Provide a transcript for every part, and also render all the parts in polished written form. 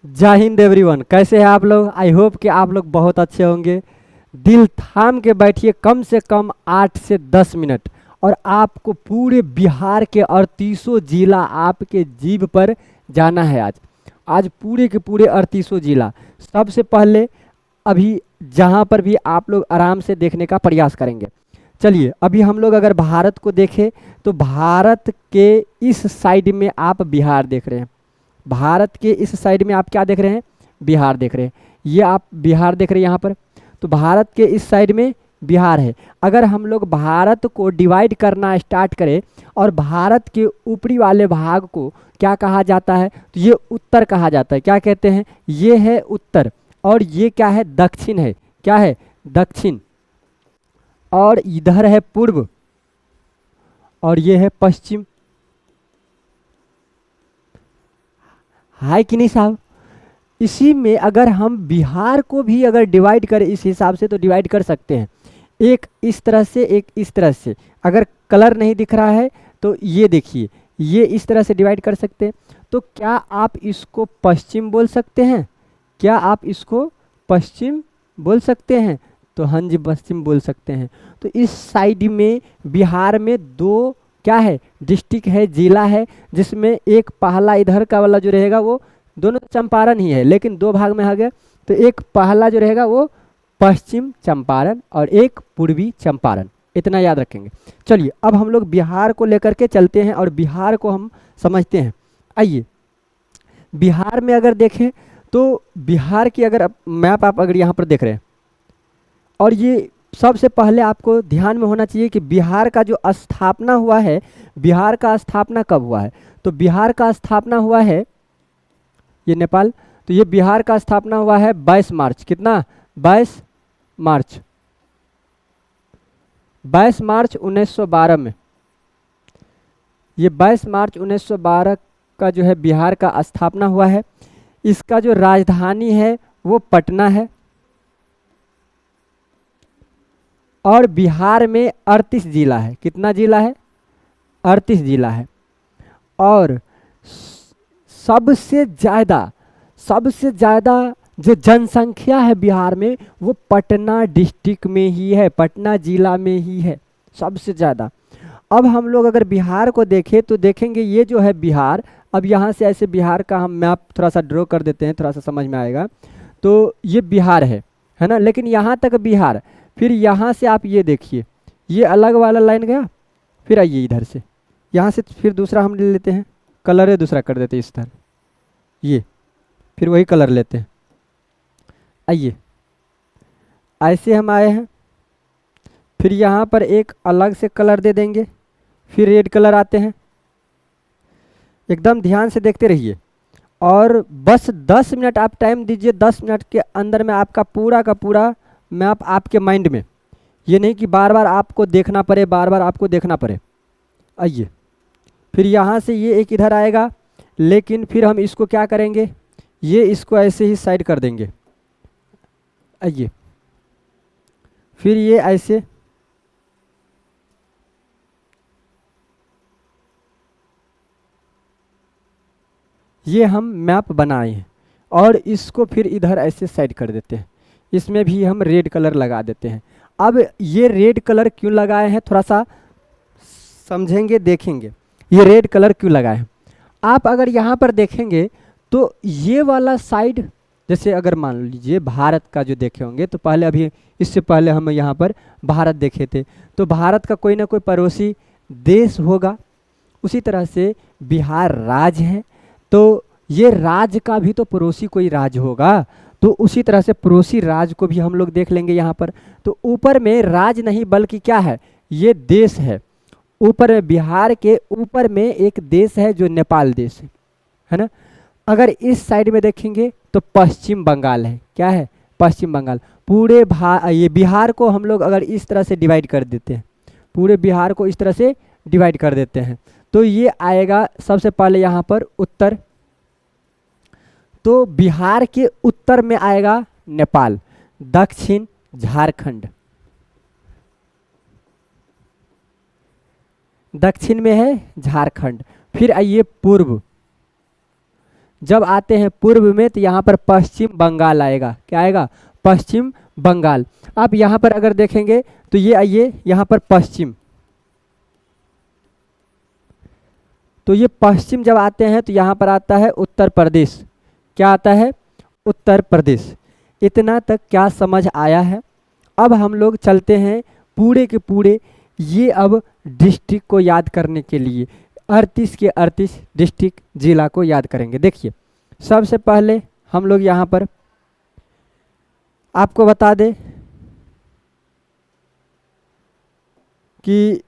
जय हिंद एवरीवन। कैसे हैं आप लोग? आई होप कि आप लोग बहुत अच्छे होंगे। दिल थाम के बैठिए कम से कम 8 से 10 मिनट और आपको पूरे बिहार के 38 जिला आपके जीभ पर जाना है। आज आज पूरे के पूरे 38 जिला। सबसे पहले अभी जहाँ पर भी आप लोग आराम से देखने का प्रयास करेंगे। चलिए अभी हम लोग अगर भारत को देखें तो भारत के इस साइड में आप बिहार देख रहे हैं। भारत के इस साइड में आप क्या देख रहे हैं? बिहार देख रहे हैं। ये आप बिहार देख रहे हैं यहाँ पर। तो भारत के इस साइड में बिहार है। अगर हम लोग भारत को डिवाइड करना स्टार्ट करें और भारत के ऊपरी वाले भाग को क्या कहा जाता है? तो ये उत्तर कहा जाता है। क्या कहते हैं? ये है उत्तर और ये क्या है? दक्षिण है। क्या है? दक्षिण। और इधर है पूर्व और ये है पश्चिम। है कि नहीं साहब? इसी में अगर हम बिहार को भी अगर डिवाइड करें इस हिसाब से तो डिवाइड कर सकते हैं। एक इस तरह से, एक इस तरह से। अगर कलर नहीं दिख रहा है तो ये देखिए, ये इस तरह से डिवाइड कर सकते हैं। तो क्या आप इसको पश्चिम बोल सकते हैं? क्या आप इसको पश्चिम बोल सकते हैं? तो हाँ जी, पश्चिम बोल सकते हैं। तो इस साइड में बिहार में दो क्या है? डिस्ट्रिक्ट है, जिला है, जिसमें एक पहला इधर का वाला जो रहेगा वो दोनों चंपारण ही है लेकिन दो भाग में आ गया। तो एक पहला जो रहेगा वो पश्चिम चंपारण और एक पूर्वी चंपारण। इतना याद रखेंगे। चलिए अब हम लोग बिहार को लेकर के चलते हैं और बिहार को हम समझते हैं। आइए बिहार में अगर देखें तो बिहार की अगर मैप आप अगर यहाँ पर देख रहे हैं और ये सबसे पहले आपको ध्यान में होना चाहिए कि बिहार का जो स्थापना हुआ है, बिहार का स्थापना कब हुआ है? तो बिहार का स्थापना हुआ है, ये नेपाल, तो ये बिहार का स्थापना हुआ है 22 मार्च। कितना? 22 मार्च। 22 मार्च 1912 में। ये 22 मार्च 1912 का जो है बिहार का स्थापना हुआ है। इसका जो राजधानी है वो पटना है और बिहार में 38 जिला है। कितना जिला है? 38 जिला है। और सबसे ज़्यादा जो जनसंख्या है बिहार में वो पटना डिस्ट्रिक्ट में ही है, पटना जिला में ही है सबसे ज़्यादा। अब हम लोग अगर बिहार को देखें तो देखेंगे ये जो है बिहार, अब यहाँ से ऐसे बिहार का हम मैप थोड़ा सा ड्रॉ कर देते हैं, थोड़ा सा समझ में आएगा। तो ये बिहार है ना, लेकिन यहाँ तक बिहार। फिर यहाँ से आप ये देखिए, ये अलग वाला लाइन गया। फिर आइए इधर से, यहाँ से फिर दूसरा हम ले लेते हैं, कलर है दूसरा कर देते हैं इस तरह, ये फिर वही कलर लेते हैं। आइए ऐसे हम आए हैं, फिर यहाँ पर एक अलग से कलर दे देंगे, फिर रेड कलर आते हैं। एकदम ध्यान से देखते रहिए और बस 10 मिनट आप टाइम दीजिए। 10 मिनट के अंदर में आपका पूरा का पूरा मैप आपके माइंड में, ये नहीं कि बार बार आपको देखना पड़े, बार बार आपको देखना पड़े। आइए फिर यहाँ से ये एक इधर आएगा, लेकिन फिर हम इसको क्या करेंगे? ये इसको ऐसे ही साइड कर देंगे। आइए फिर ये ऐसे, ये हम मैप बनाए हैं और इसको फिर इधर ऐसे साइड कर देते हैं। इसमें भी हम रेड कलर लगा देते हैं। अब ये रेड कलर क्यों लगाए हैं थोड़ा सा समझेंगे, देखेंगे ये रेड कलर क्यों लगाए हैं। आप अगर यहाँ पर देखेंगे तो ये वाला साइड, जैसे अगर मान लीजिए भारत का जो देखे होंगे तो पहले, अभी इससे पहले हम यहाँ पर भारत देखे थे, तो भारत का कोई ना कोई पड़ोसी देश होगा। उसी तरह से बिहार राज्य है तो ये राज्य का भी तो पड़ोसी कोई राज्य होगा। तो उसी तरह से पड़ोसी राज्य को भी हम लोग देख लेंगे यहाँ पर। तो ऊपर में राज्य नहीं बल्कि क्या है? ये देश है। ऊपर में बिहार के ऊपर में एक देश है जो नेपाल देश है ना। अगर इस साइड में देखेंगे तो पश्चिम बंगाल है। क्या है? पश्चिम बंगाल। पूरे ये बिहार को हम लोग अगर इस तरह से डिवाइड कर देते हैं, पूरे बिहार को इस तरह से डिवाइड कर देते हैं तो ये आएगा सबसे पहले यहाँ पर उत्तर। तो बिहार के उत्तर में आएगा नेपाल, दक्षिण झारखंड, दक्षिण में है झारखंड। फिर आइए पूर्व, जब आते हैं पूर्व में तो यहाँ पर पश्चिम बंगाल आएगा। क्या आएगा? पश्चिम बंगाल। आप यहाँ पर अगर देखेंगे तो ये आइए यहाँ पर पश्चिम, तो ये पश्चिम जब आते हैं तो यहाँ पर आता है उत्तर प्रदेश। क्या आता है? उत्तर प्रदेश। इतना तक क्या समझ आया है? अब हम लोग चलते हैं पूरे के पूरे ये अब डिस्ट्रिक्ट को याद करने के लिए 38 के 38 डिस्ट्रिक्ट जिला को याद करेंगे। देखिए सबसे पहले हम लोग यहाँ पर आपको बता दें कि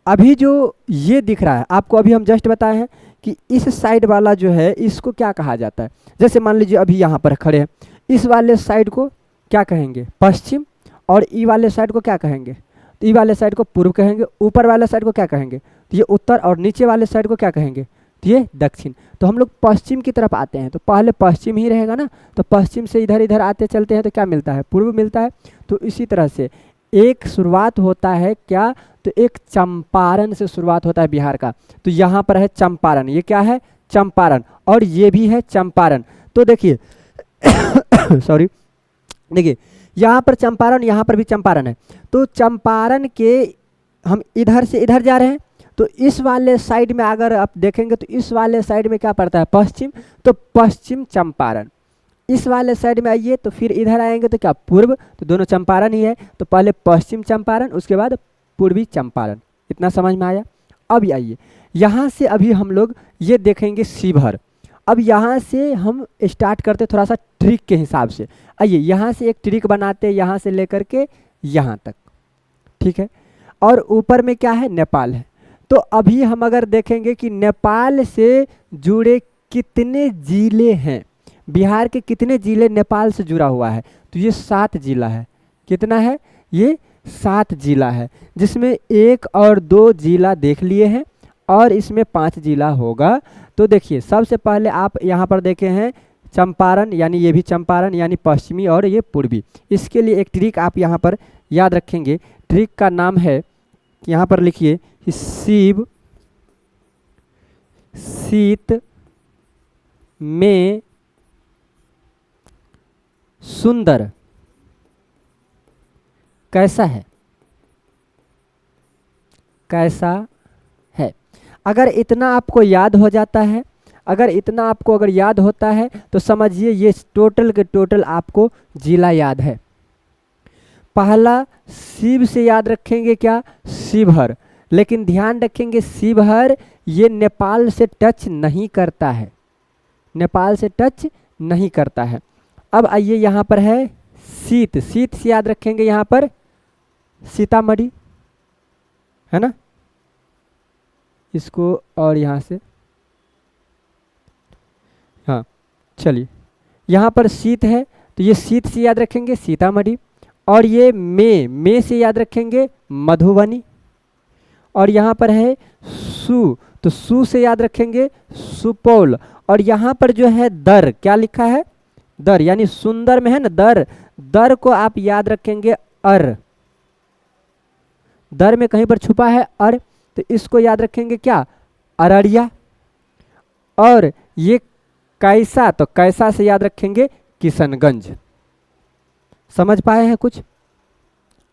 अभी जो ये दिख रहा है आपको, अभी हम जस्ट बताए हैं कि इस साइड वाला जो है इसको क्या कहा जाता है। जैसे मान लीजिए अभी यहाँ पर खड़े हैं, इस वाले साइड को क्या कहेंगे? पश्चिम। और ई वाले साइड को क्या कहेंगे? तो ई वाले साइड को पूर्व कहेंगे। ऊपर वाले साइड को क्या कहेंगे? तो ये उत्तर। और नीचे वाले साइड को क्या कहेंगे? तो ये दक्षिण। तो हम लोग पश्चिम की तरफ आते हैं तो पहले पश्चिम ही रहेगा ना, तो पश्चिम से इधर इधर आते चलते हैं तो क्या मिलता है? पूर्व मिलता है। तो इसी तरह से एक शुरुआत होता है क्या? तो एक चंपारण से शुरुआत होता है बिहार का। तो यहाँ पर है चंपारण, ये क्या है? चंपारण। और ये भी है चंपारण। तो देखिए सॉरी, देखिए यहाँ पर चंपारण, यहाँ पर भी चंपारण है। तो चंपारण के हम इधर से इधर जा रहे हैं तो इस वाले साइड में अगर आप देखेंगे तो इस वाले साइड में क्या पड़ता है? पश्चिम। तो पश्चिम चंपारण। इस वाले साइड में आइए तो फिर इधर आएंगे तो क्या? पूर्व। तो दोनों चंपारण ही है। तो पहले पश्चिम चंपारण, उसके बाद पूर्वी चंपारण। इतना समझ में आया? अब आइए यहाँ से अभी हम लोग ये देखेंगे शिवहर। अब यहाँ से हम स्टार्ट करते थोड़ा सा ट्रिक के हिसाब से। आइए यहाँ से एक ट्रिक बनाते, यहाँ से लेकर के यहाँ तक, ठीक है। और ऊपर में क्या है? नेपाल है। तो अभी हम अगर देखेंगे कि नेपाल से जुड़े कितने जिले हैं, बिहार के कितने जिले नेपाल से जुड़ा हुआ है, तो ये 7 जिला है। कितना है? ये 7 जिला है, जिसमें 1 और 2 जिला देख लिए हैं और इसमें 5 जिला होगा। तो देखिए सबसे पहले आप यहाँ पर देखे हैं चंपारण, यानी ये भी चंपारण, यानी पश्चिमी और ये पूर्वी। इसके लिए एक ट्रिक आप यहाँ पर याद रखेंगे। ट्रिक का नाम है, यहाँ पर लिखिए कि शिव शीत में सुंदर कैसा है? कैसा है? अगर इतना आपको याद हो जाता है, अगर याद होता है तो समझिए ये टोटल के टोटल आपको जिला याद है। पहला शिव से याद रखेंगे क्या? शिवहर। लेकिन ध्यान रखेंगे शिवहर ये नेपाल से टच नहीं करता है, नेपाल से टच नहीं करता है। अब आइए यहाँ पर है शीत। शीत से याद रखेंगे यहाँ पर सीतामढ़ी, है ना। इसको और यहाँ से, हाँ चलिए, यहाँ पर शीत है तो ये शीत से याद रखेंगे सीतामढ़ी। और ये मे से याद रखेंगे मधुबनी। और यहाँ पर है सु, तो सु से याद रखेंगे सुपौल। और यहाँ पर जो है दर, क्या लिखा है? दर, यानी सुंदर में है ना दर, दर को आप याद रखेंगे अर। दर में कहीं पर छुपा है अर, तो इसको याद रखेंगे क्या? अररिया। और ये कैसा, तो कैसा से याद रखेंगे किशनगंज। समझ पाए हैं कुछ?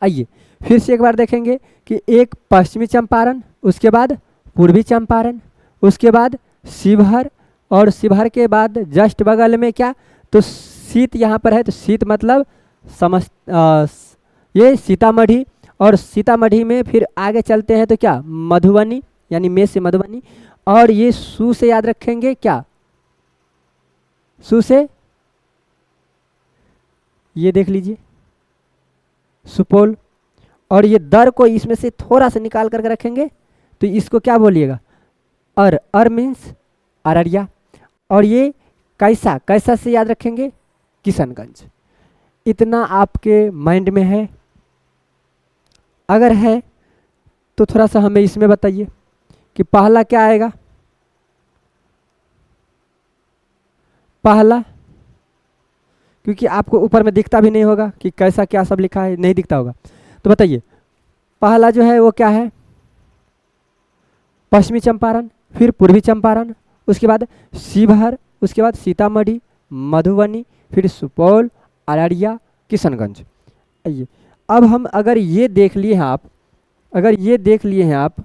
आइए फिर से एक बार देखेंगे कि एक पश्चिमी चंपारण, उसके बाद पूर्वी चंपारण, उसके बाद शिवहर, और शिवहर के बाद जस्ट बगल में क्या? तो शीत यहाँ पर है, तो शीत मतलब ये सीतामढ़ी। और सीतामढ़ी में फिर आगे चलते हैं तो क्या? मधुबनी, यानी मे से मधुबनी। और ये सु से याद रखेंगे क्या? सु से ये देख लीजिए सुपौल। और ये दर को इसमें से थोड़ा सा निकाल करके रखेंगे तो इसको क्या बोलिएगा? अर। अर मीन्स अररिया। और ये कैसा, कैसा से याद रखेंगे किशनगंज। इतना आपके माइंड में है? अगर है तो थोड़ा सा हमें इसमें बताइए कि पहला क्या आएगा? पहला, क्योंकि आपको ऊपर में दिखता भी नहीं होगा कि कैसा क्या सब लिखा है, नहीं दिखता होगा, तो बताइए पहला जो है वो क्या है? पश्चिमी चंपारण, फिर पूर्वी चंपारण, उसके बाद शिवहर, उसके बाद सीतामढ़ी, मधुबनी, फिर सुपौल, अररिया, किशनगंज। आइए अब हम अगर ये देख लिए हैं आप, अगर ये देख लिए हैं आप,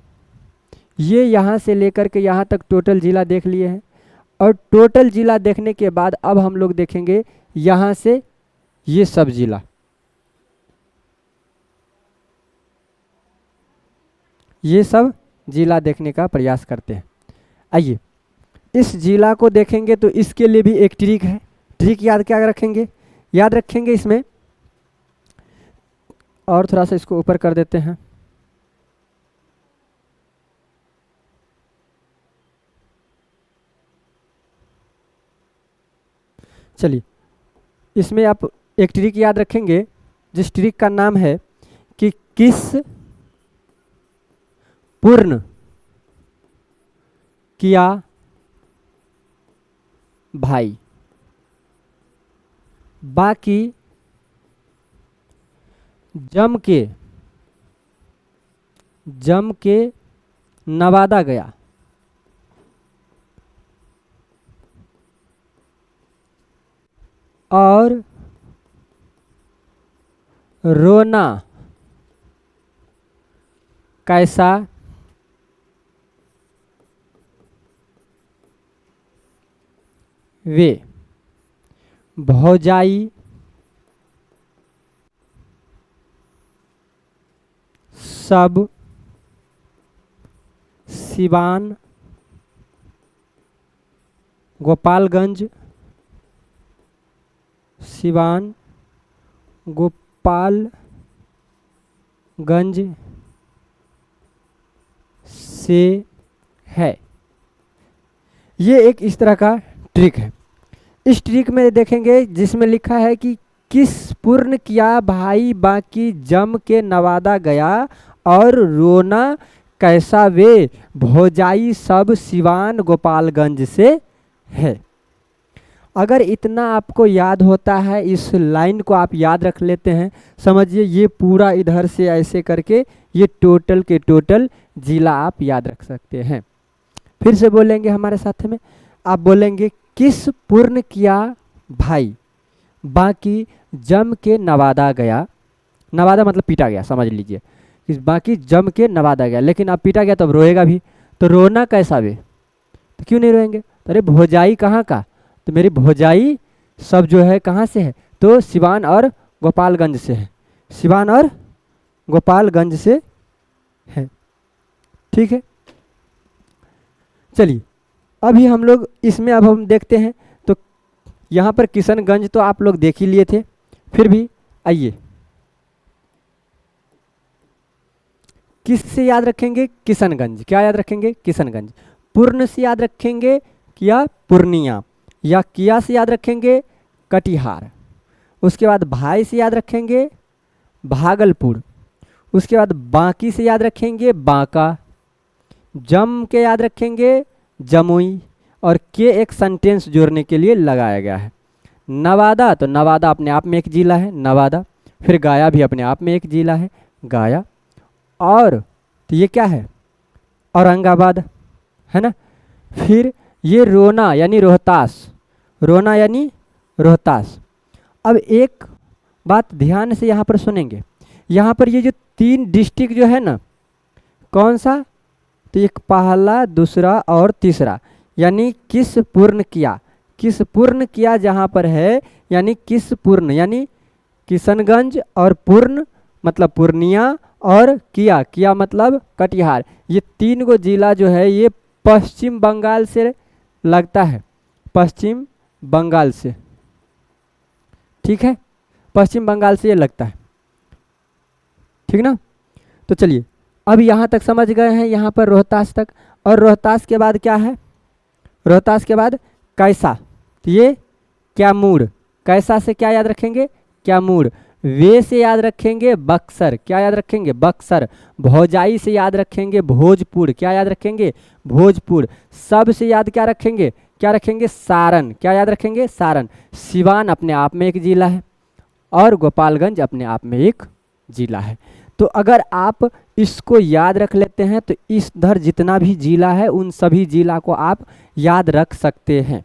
ये यहाँ से लेकर के यहाँ तक टोटल ज़िला देख लिए हैं, और टोटल ज़िला देखने के बाद अब हम लोग देखेंगे यहाँ से ये सब ज़िला, ये सब ज़िला देखने का प्रयास करते हैं। आइए इस ज़िला को देखेंगे तो इसके लिए भी एक ट्रिक है। ट्रिक याद क्या रखेंगे, याद रखेंगे इसमें, और थोड़ा सा इसको ऊपर कर देते हैं। चलिए इसमें आप एक ट्रिक याद रखेंगे, जिस ट्रिक का नाम है कि किस पूर्ण किया भाई बाकी जम के नवादा गया। और रोना कैसा वे भौजाई सब सिवान गोपालगंज, सिवान गोपालगंज से है। ये एक इस तरह का ट्रिक है। इस ट्रिक में देखेंगे जिसमें लिखा है कि किस पूर्ण किया भाई बाकी जम के नवादा गया, और रोना कैसा वे भौजाई सब सिवान गोपालगंज से है। अगर इतना आपको याद होता है, इस लाइन को आप याद रख लेते हैं, समझिए ये पूरा इधर से ऐसे करके ये टोटल के टोटल ज़िला आप याद रख सकते हैं। फिर से बोलेंगे हमारे साथ में, आप बोलेंगे किस पूर्ण किया भाई बाकी जम के नवादा गया। नवादा मतलब पीटा गया, समझ लीजिए, कि बाकी जम के नवादा गया, लेकिन अब पीटा गया तब रोएगा भी, तो रोना कैसा वे, तो क्यों नहीं रोएंगे। अरे भौजाई कहाँ का, तो मेरी भौजाई सब जो है कहाँ से है, तो सिवान और गोपालगंज से है, सिवान और गोपालगंज से है। ठीक है, चलिए अभी हम लोग इसमें अब हम देखते हैं। तो यहाँ पर किशनगंज तो आप लोग देख ही लिए थे, फिर भी आइए किससे याद रखेंगे, किशनगंज। क्या याद रखेंगे, किशनगंज। पूर्ण से याद रखेंगे क्या, पूर्णिया, या किया से याद रखेंगे कटिहार। उसके बाद भाई से याद रखेंगे भागलपुर। उसके बाद बाकी से याद रखेंगे बांका। जम के याद रखेंगे जमुई, और के एक सेंटेंस जोड़ने के लिए लगाया गया है। नवादा, तो नवादा अपने आप में एक जिला है, नवादा। फिर गया भी अपने आप में एक जिला है, गया। और तो ये क्या है, औरंगाबाद, है ना। फिर ये रोना यानी रोहतास, रोना यानी रोहतास। अब एक बात ध्यान से यहाँ पर सुनेंगे, यहाँ पर ये जो 3 डिस्ट्रिक्ट जो है ना, कौन सा, तो एक पहला, दूसरा और तीसरा, यानी किस पूर्ण किया, किस पूर्ण किया जहाँ पर है, यानी किस पूर्ण यानी किशनगंज, और पूर्ण मतलब पूर्णिया, और किया, किया मतलब कटिहार। ये 3 गो जिला जो है ये पश्चिम बंगाल से लगता है, पश्चिम बंगाल से। ठीक है, पश्चिम बंगाल से ये लगता है, ठीक ना। तो चलिए अब यहाँ तक समझ गए हैं, यहाँ पर रोहतास तक। और रोहतास के बाद क्या है, रोहतास के बाद कैसा, तो ये कैमूर। कैसा से क्या याद रखेंगे, कैमूर। वे से याद रखेंगे बक्सर। क्या याद रखेंगे, बक्सर। भौजाई से याद रखेंगे भोजपुर। क्या याद रखेंगे, भोजपुर। सब से याद क्या रखेंगे, क्या रखेंगे, सारण। क्या याद रखेंगे, सारण। सिवान अपने आप में एक जिला है, और गोपालगंज अपने आप में एक जिला है। तो अगर आप इसको याद रख लेते हैं तो इधर जितना भी जिला है उन सभी जिला को आप याद रख सकते हैं।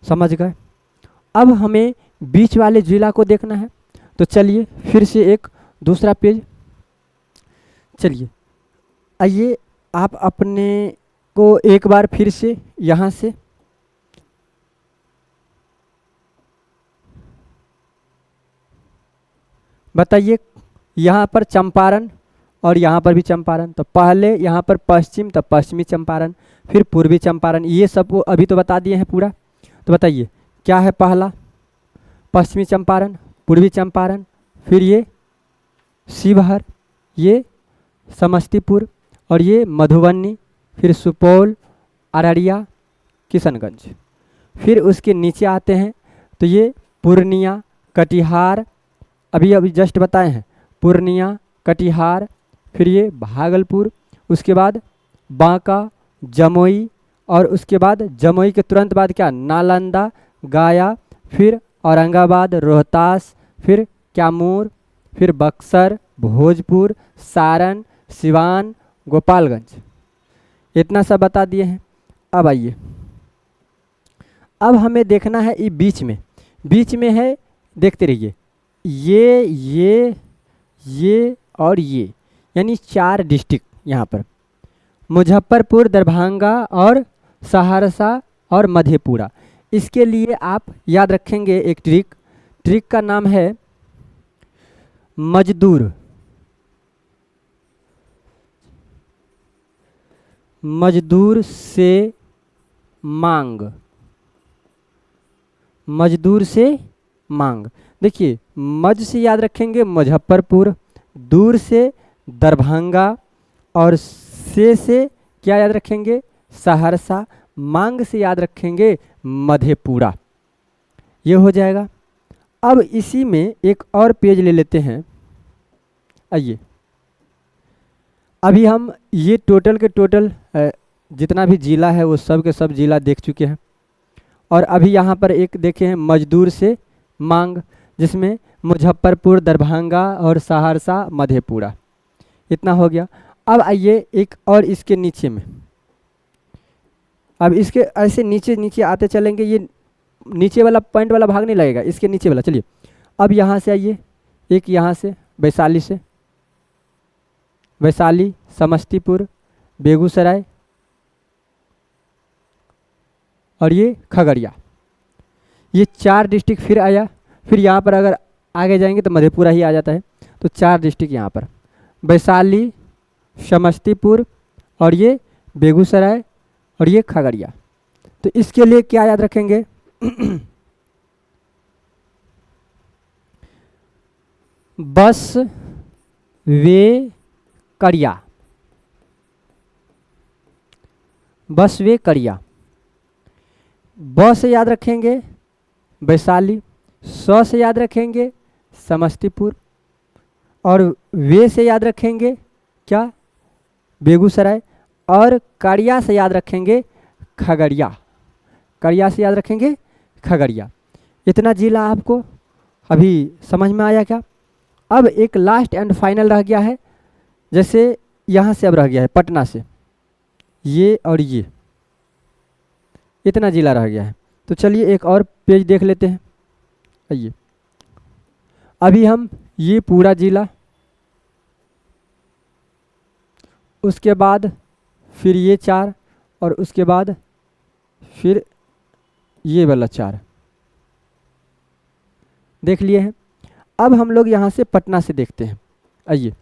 समझ गए। अब हमें बीच वाले जिला को देखना है, तो चलिए फिर से एक दूसरा पेज, चलिए आइए आप अपने को एक बार फिर से यहाँ से बताइए, यहाँ पर चंपारण और यहाँ पर भी चंपारण, तो पहले यहाँ पर पश्चिम, तब पश्चिमी चंपारण, फिर पूर्वी चंपारण, ये सब अभी तो बता दिए हैं पूरा। तो बताइए क्या है पहला, पश्चिमी चंपारण, पूर्वी चंपारण, फिर ये शिवहर, ये समस्तीपुर, और ये मधुबनी, फिर सुपौल, अररिया, किशनगंज। फिर उसके नीचे आते हैं तो ये पूर्णिया, कटिहार, अभी अभी जस्ट बताए हैं, पूर्णिया, कटिहार, फिर ये भागलपुर, उसके बाद बांका, जमुई, और उसके बाद जमुई के तुरंत बाद क्या, नालंदा, गया, फिर औरंगाबाद, रोहतास, फिर कैमूर, फिर बक्सर, भोजपुर, सारण, सिवान, गोपालगंज। इतना सब बता दिए हैं। अब आइए, अब हमें देखना है ये बीच में है, देखते रहिए, ये और ये, यानी 4 डिस्ट्रिक्ट यहाँ पर, मुजफ्फरपुर, दरभंगा और सहरसा और मधेपुरा। इसके लिए आप याद रखेंगे एक ट्रिक का नाम है मजदूर। मजदूर से मांग, मजदूर से मांग। देखिए मज से याद रखेंगे मुजफ्फरपुर, दूर से दरभंगा, और से क्या याद रखेंगे, सहरसा, मांग से याद रखेंगे मधेपुरा। ये हो जाएगा। अब इसी में एक और पेज ले लेते हैं। आइए, अभी हम ये टोटल के टोटल जितना भी जिला है वो सब के सब जिला देख चुके हैं, और अभी यहाँ पर एक देखे हैं मजदूर से मांग, जिसमें मुजफ्फरपुर, दरभंगा और सहरसा, मधेपुरा। इतना हो गया। अब आइए एक और इसके नीचे में, अब इसके ऐसे नीचे नीचे आते चलेंगे, ये नीचे वाला पॉइंट वाला भाग नहीं लगेगा, इसके नीचे वाला। चलिए अब यहाँ से आइए, एक यहाँ से वैशाली से, वैशाली, समस्तीपुर, बेगूसराय, और ये खगड़िया। ये 4 डिस्ट्रिक्ट फिर आया। फिर यहाँ पर अगर आगे जाएंगे तो मधेपुरा ही आ जाता है। तो 4 डिस्ट्रिक्ट यहाँ पर, वैशाली, समस्तीपुर, और ये बेगूसराय, और ये खगड़िया। तो इसके लिए क्या याद रखेंगे बस वे कड़िया, बस वे कड़िया। ब से याद रखेंगे वैशाली, स से याद रखेंगे समस्तीपुर, और वे से याद रखेंगे क्या, बेगूसराय, और कड़िया से याद रखेंगे खगड़िया। कड़िया से याद रखेंगे खगड़िया। इतना जिला आपको अभी समझ में आया क्या। अब एक लास्ट एंड फाइनल रह गया है, जैसे यहाँ से अब रह गया है पटना से, ये और ये, इतना जिला रह गया है। तो चलिए एक और पेज देख लेते हैं। आइए, अभी हम ये पूरा जिला, उसके बाद फिर ये 4, और उसके बाद फिर ये वाला 4 देख लिए हैं। अब हम लोग यहाँ से पटना से देखते हैं। आइए,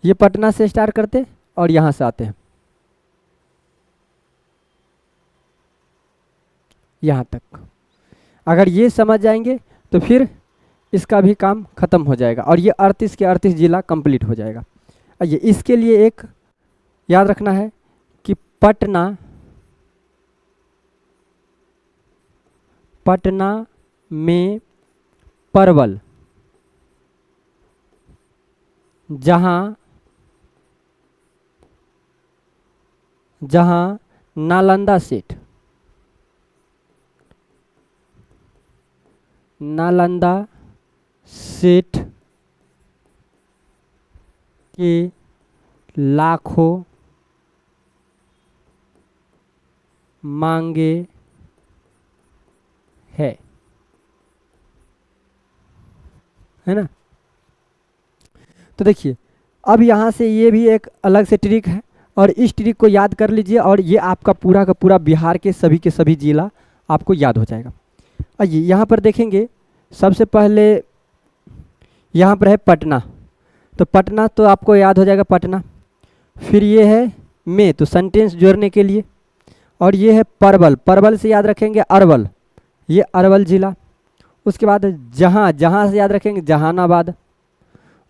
ये पटना से स्टार्ट करते और यहाँ से आते हैं यहाँ तक। अगर ये समझ जाएंगे तो फिर इसका भी काम खत्म हो जाएगा, और ये 38 के 38 जिला कंप्लीट हो जाएगा। आइए, इसके लिए एक याद रखना है कि पटना में परवल, जहाँ नालंदा सेठ के लाखों मांगे है ना। तो देखिए अब यहाँ से ये भी एक अलग से ट्रिक है और इस ट्रिक को याद कर लीजिए और ये आपका पूरा का पूरा बिहार के सभी जिला आपको याद हो जाएगा। आइए यहाँ पर देखेंगे, सबसे पहले यहाँ पर है पटना, तो पटना तो आपको याद हो जाएगा पटना। फिर ये है में, तो सेंटेंस जोड़ने के लिए। और ये है परवल, परवल से याद रखेंगे अरवल, ये अरवल जिला। उसके बाद जहाँ, जहाँ से याद रखेंगे जहानाबाद।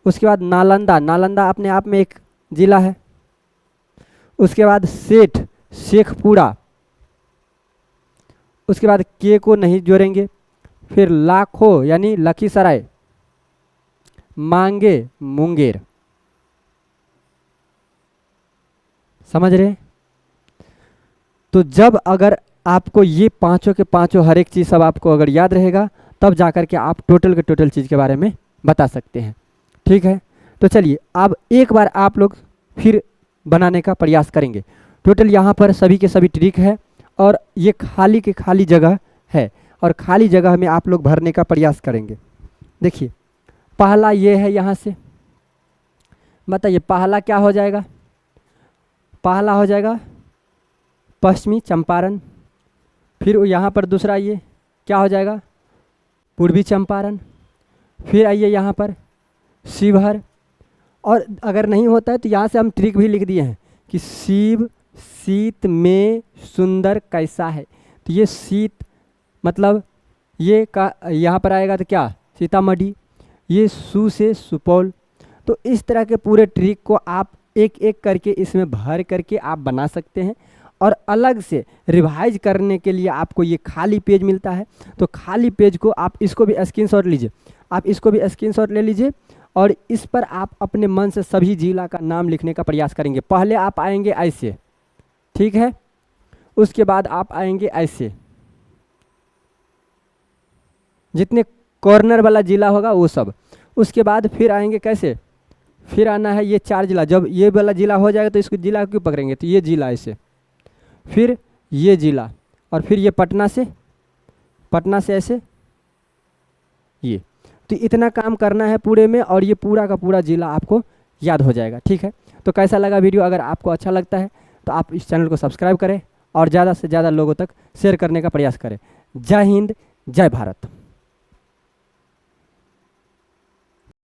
उसके बाद नालंदा, नालंदा अपने आप में एक जिला है। उसके बाद सेठ, शेखपुरा। उसके बाद के को नहीं जोड़ेंगे। फिर लाखों यानी लखीसराय। मांगे मुंगेर। समझ रहे? तो जब अगर आपको ये पांचों के पांचों हर एक चीज़ सब आपको अगर याद रहेगा तब जाकर के आप टोटल के टोटल चीज़ के बारे में बता सकते हैं। ठीक है, तो चलिए अब एक बार आप लोग फिर बनाने का प्रयास करेंगे। टोटल यहाँ पर सभी के सभी ट्रिक है और ये खाली के खाली जगह है और खाली जगह में आप लोग भरने का प्रयास करेंगे। देखिए पहला ये है, यहाँ से बताइए पहला क्या हो जाएगा? पहला हो जाएगा पश्चिमी चंपारण। फिर यहाँ पर दूसरा ये क्या हो जाएगा? पूर्वी चंपारण। फिर आइए यहाँ पर शिवहर। और अगर नहीं होता है तो यहाँ से हम ट्रिक भी लिख दिए हैं कि शिव शीत में सुंदर कैसा है। तो ये शीत मतलब ये का यहाँ पर आएगा तो क्या? सीतामढ़ी। ये सु से सुपौल। तो इस तरह के पूरे ट्रिक को आप एक एक करके इसमें भर करके आप बना सकते हैं। और अलग से रिवाइज करने के लिए आपको ये खाली पेज मिलता है। तो खाली पेज को आप इसको भी स्क्रीनशॉट लीजिए, आप इसको भी स्क्रीनशॉट ले लीजिए और इस पर आप अपने मन से सभी जिला का नाम लिखने का प्रयास करेंगे। पहले आप आएंगे ऐसे, ठीक है, उसके बाद आप आएंगे ऐसे, जितने कॉर्नर वाला जिला होगा वो सब। उसके बाद फिर आएंगे कैसे? फिर आना है ये 4 जिला। जब ये वाला जिला हो जाएगा तो इसको जिला क्यों पकड़ेंगे? तो ये जिला ऐसे, फिर ये जिला और फिर ये पटना से ऐसे ये। तो इतना काम करना है पूरे में और ये पूरा का पूरा जिला आपको याद हो जाएगा। ठीक है, तो कैसा लगा वीडियो? अगर आपको अच्छा लगता है तो आप इस चैनल को सब्सक्राइब करें और ज़्यादा से ज़्यादा लोगों तक शेयर करने का प्रयास करें। जय हिंद, जय भारत।